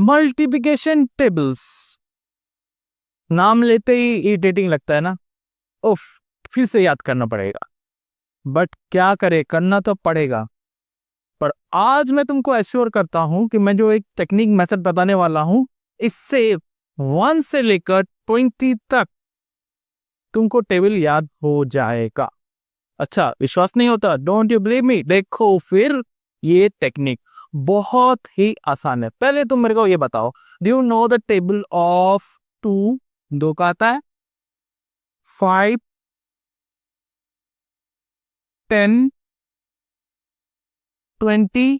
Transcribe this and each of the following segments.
Multiplication tables, नाम लेते ही irritating लगता है ना, उफ, फिर से याद करना पड़ेगा, बट क्या करे, करना तो पड़ेगा। पर आज मैं तुमको एश्योर करता हूं कि मैं जो एक टेक्निक मेथड बताने वाला हूं, इससे 1 से लेकर 20 तक तुमको टेबल याद हो जाएगा। अच्छा, विश्वास नहीं होता? Don't you believe me? देखो फिर, ये टेक्निक बहुत ही आसान है। पहले तुम मेरे को ये बताओ, do you know the table of 2? 2 का आता है, 5, 10, 20,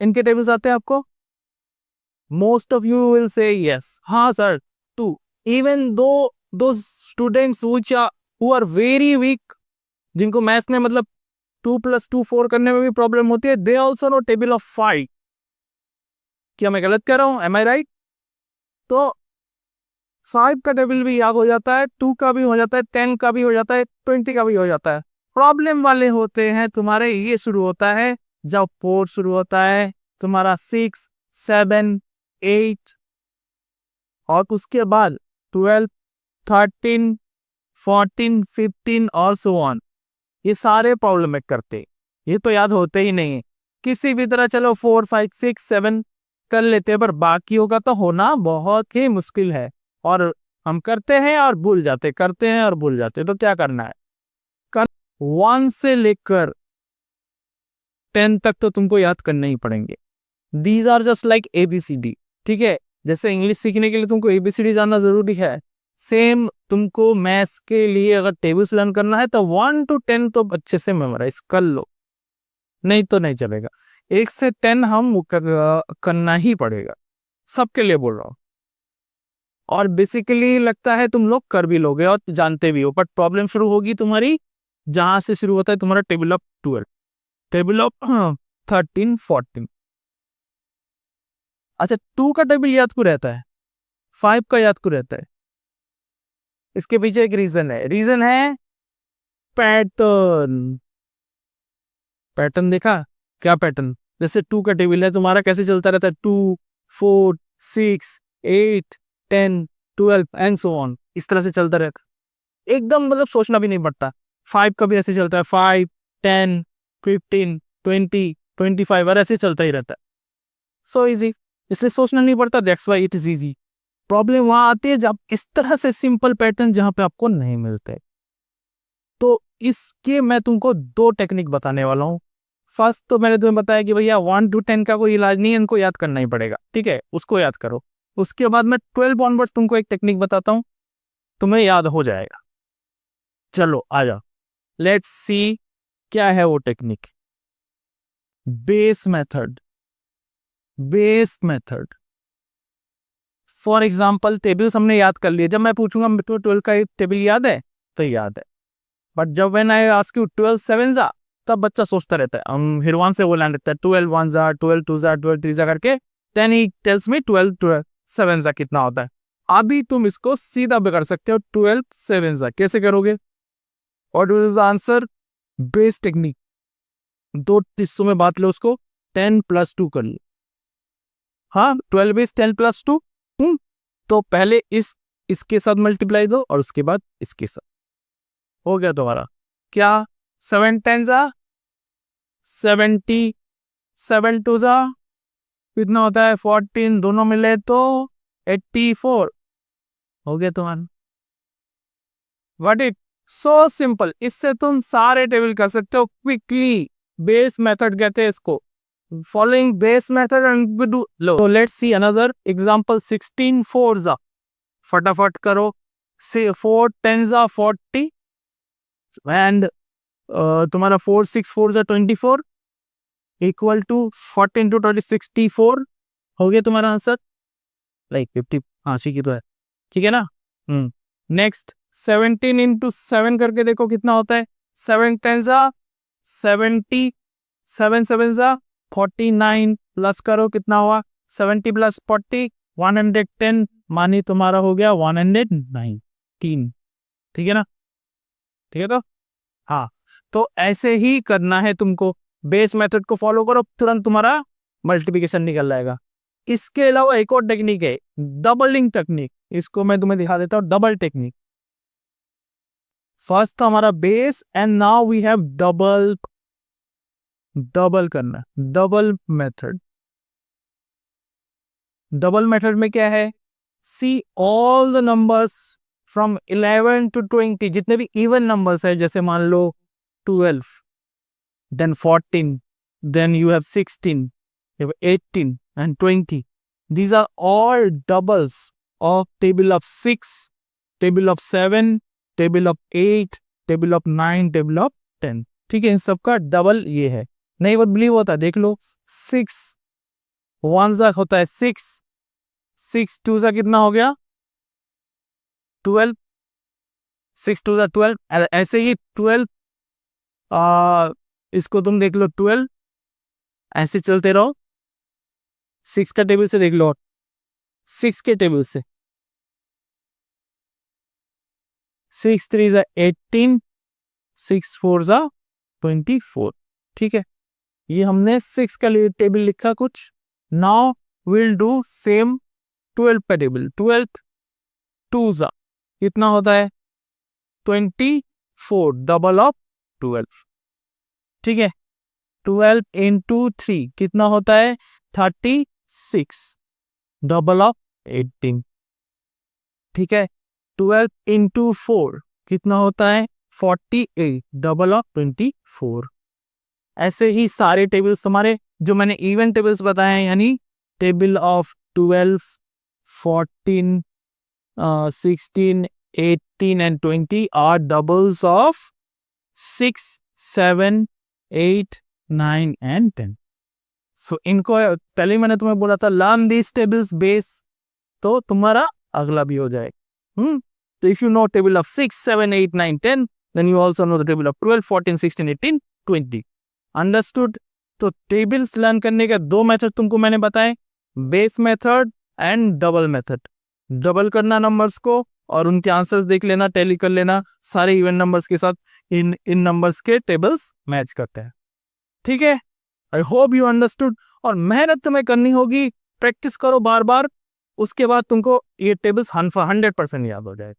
इनके टेबल्स आते हैं आपको? Most of you will say yes, हाँ sir 2। Even though students who are very weak, जिनको मैथ्स में मतलब 2 + 2 4 करने में भी प्रॉब्लम होती है, they also know table of 5। क्या मैं गलत कह रहा हूं? Am I right? तो 5 का टेबल भी याद हो जाता है, 2 का भी हो जाता है, 10 का भी हो जाता है, 20 का भी हो जाता है। प्रॉब्लम वाले होते हैं तुम्हारे, ये शुरू होता है जब 4 शुरू होता है, तुम्हारा 6, 7, 8 और उसके बाद 12, 13, 14, 15 और सो ऑन। ये सारे प्रॉब्लम करते, ये तो याद होते ही नहीं है। किसी भी तरह चलो 4, 5, 6, 7 कर लेते हैं, पर बाकियों का तो होना बहुत ही मुश्किल है। और हम करते हैं और भूल जाते, करते हैं और भूल जाते। तो क्या करना है? 1 से लेकर 10 तक तो तुमको याद करने ही पड़ेंगे। These are just like ABCD, ठीक है? जैसे इंग्लिश सीखने के लिए तुमको ABCD जानना जरूरी है, सेम तुमको मैथ्स के लिए अगर टेबल्स लर्न करना है तो 1 to 10 तो अच्छे से मेमोराइज कर लो, नहीं तो नहीं चलेगा। 1 से 10 हम करना ही पड़ेगा, सबके लिए बोल रहा हूँ। और बेसिकली लगता है तुम लोग कर भी लोगे और जानते भी हो, बट प्रॉब्लम शुरू होगी तुम्हारी जहां से शुरू होता है तुम्हारा टेबल ऑफ 12, टेबल ऑफ 13, 14। अच्छा, 2 का टेबल याद क्यों रहता है, 5 का याद क्यों रहता है? इसके पीछे एक रीजन है पैटर्न। पैटर्न देखा? क्या पैटर्न? जैसे 2 का टेबल है तुम्हारा, कैसे चलता रहता है? 2, 4, 6, 8, 10, 12 एंड सो ऑन, इस तरह से चलता रहता है, एकदम मतलब सोचना भी नहीं पड़ता। 5 का भी ऐसे चलता है, 5, 10, 15, 20, 25 और ऐसे चलता ही रहता है। सो इजी, इसलिए सोचना नहीं पड़ता, that's why it is easy. Problem वहां आती है जब इस तरह से सिंपल पैटर्न जहां पे आपको नहीं मिलते। तो इसके मैं तुमको 2 टेक्निक बताने वाला हूँ। फर्स्ट तो मैंने तुम्हें बताया कि भैया 1 to 10 का कोई इलाज नहीं है, इनको याद करना ही पड़ेगा, ठीक है? उसको याद करो। उसके बाद मैं 12 ऑनवर्ड्स तुमको एक टेक्निक बताता हूँ, तुम्हें याद हो जाएगा। चलो आ जाओ, लेट्स सी क्या है वो technique. Base method. Base method for example, tables हमने याद कर लिए। जब मैं पूछूंगा तो 12 का टेबल याद है, तो याद है। बट जब व्हेन आई आस्क यू 12 7 जा, तब बच्चा सोचता रहता है, हम हिरवान से वो लैंड रहता है 12 1 जा, 12 2 जा, 12 3 जा करके, देन ही टेल्स मी 12 7 जा कितना होता है। अभी तुम इसको सीधा भी कर सकते हो, 12 7 जा कैसे करोगे? What is the answer? Base technique. 2 हिस्सों में बांट लो उसको, 10 + 2 कर लो। हाँ, 12 is 10 + 2। तो पहले इसके साथ मल्टीप्लाई दो और उसके बाद इसके साथ, हो गया तुम्हारा क्या? 7 10 जा 70, 7 2 जा कितना होता है? 14, दोनों मिले तो 84, हो गया तुम्हारा। व्हाट इट सो सिंपल, इससे तुम सारे टेबल कर सकते हो क्विकली। बेस मेथड कहते हैं इसको। Following base method and we do low. Let's see another example. 16 4 जा, फटाफट करो। 4 10 जा 40 एंड तुम्हारा 4 6 4 जा 24 इक्वल टू 14 to 20 64, हो गया तुम्हारा आंसर। लाइक 50, हाँ की तो है, ठीक है ना? नेक्स्ट 17 into 7 करके देखो कितना होता है। 7 10 जा 70, 7 7 जा 49 प्लस करो कितना हुआ? 70 + 40 110, मानी तुम्हारा हो गया 119, ठीक है ना? ठीक है तो हाँ, तो ऐसे ही करना है तुमको। बेस मेथड को फॉलो करो, तुरंत तुम्हारा मल्टीप्लिकेशन निकल जाएगा। इसके अलावा एक और टेक्निक है, डबलिंग टेक्निक। इसको मैं तुम्हें दिखा देता हूँ, डबल टेक्निक। फर्स्ट था हमारा base and now we have double करना, डबल मेथड। डबल मेथड में क्या है, see all the numbers from 11 to 20, जितने भी इवन नंबर्स है, जैसे मान लो 12, then 14, then you have 16, you have 18 and 20. These are all doubles of table of 6, table of 7, table of 8, table of 9, table of 10। ठीक है, इन सबका डबल ये है। नहीं वो बिलीव होता है, देख लो, 6 1 सा होता है 6, 6 2 सा कितना हो गया 12, 6 2 सा 12। ऐसे ही 12, इसको तुम देख लो 12, ऐसे चलते रहो। 6 का टेबल से देख लो, 6 के टेबल से 6 3 सा 18, 6 4 सा 24। ठीक है, ये हमने 6 का लिए टेबल लिखा कुछ। नाउ विल डू सेम 12 का टेबल। 12 2 सा कितना होता है 24, डबल ऑफ 12। ठीक है, 12 into 3 कितना होता है 36, डबल ऑफ 18। ठीक है, 12 into 4 कितना होता है 48, डबल ऑफ 24। ऐसे ही सारे टेबल्स हमारे जो मैंने इवन टेबल्स बताए हैं, यानी table of 12, 14, 16, 18 and 20 are doubles of 6, 7, 8, 9 and 10। सो इनको पहले मैंने तुम्हें बोला था लर्न दिस टेबल्स बेस, तो तुम्हारा अगला भी हो जाए। तो if you know table of 6, 7, 8, 9, 10, then you also know the table of 12, 14, 16, 18, 20। Understood? तो टेबल्स लर्न करने के दो मेथड तुमको मैंने बताए, base method and double method. Double करना नंबर्स को और उनके आंसर्स देख लेना, टैली कर लेना, सारे इवन नंबर्स के साथ इन नंबर्स के टेबल्स मैच करते हैं। ठीक है, आई होप यू अंडरस्टूड। और मेहनत तुम्हें करनी होगी, प्रैक्टिस करो बार बार, उसके बाद तुमको ये टेबल्स 100% याद हो जाए।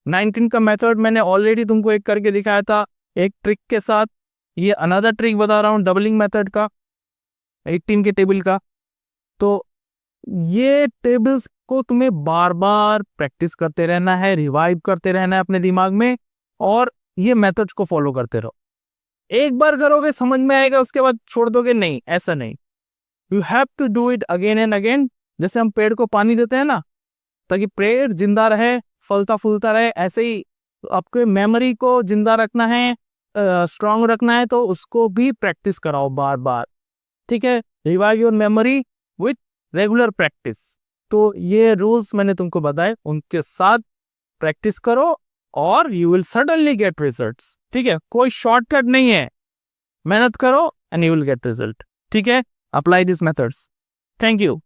19 का मेथड मैंने ऑलरेडी तुमको एक करके दिखाया था एक ट्रिक के साथ। ये अनदर ट्रिक बता रहा हूँ डबलिंग मेथड का, 18 के टेबल का। तो ये टेबल्स को तुम्हें बार बार प्रैक्टिस करते रहना है, रिवाइव करते रहना है अपने दिमाग में, और ये मेथड्स को फॉलो करते रहो। एक बार करोगे समझ में आएगा, उसके बाद छोड़ दोगे, नहीं, ऐसा नहीं। You have to do it again and again. जैसे हम पेड़ को पानी देते हैं ना, ताकि पेड़ जिंदा रहे, फलता फूलता रहे, ऐसे ही आपको मेमोरी को जिंदा रखना है, स्ट्रांग रखना है, तो उसको भी प्रैक्टिस कराओ बार बार। ठीक है, revive your memory with regular practice. तो ये रूल्स मैंने तुमको बताए, उनके साथ प्रैक्टिस करो और you will suddenly gate results. ठीक है, कोई शॉर्टकट नहीं है, मेहनत करो and you will get result. ठीक है, apply this methods. Thank you.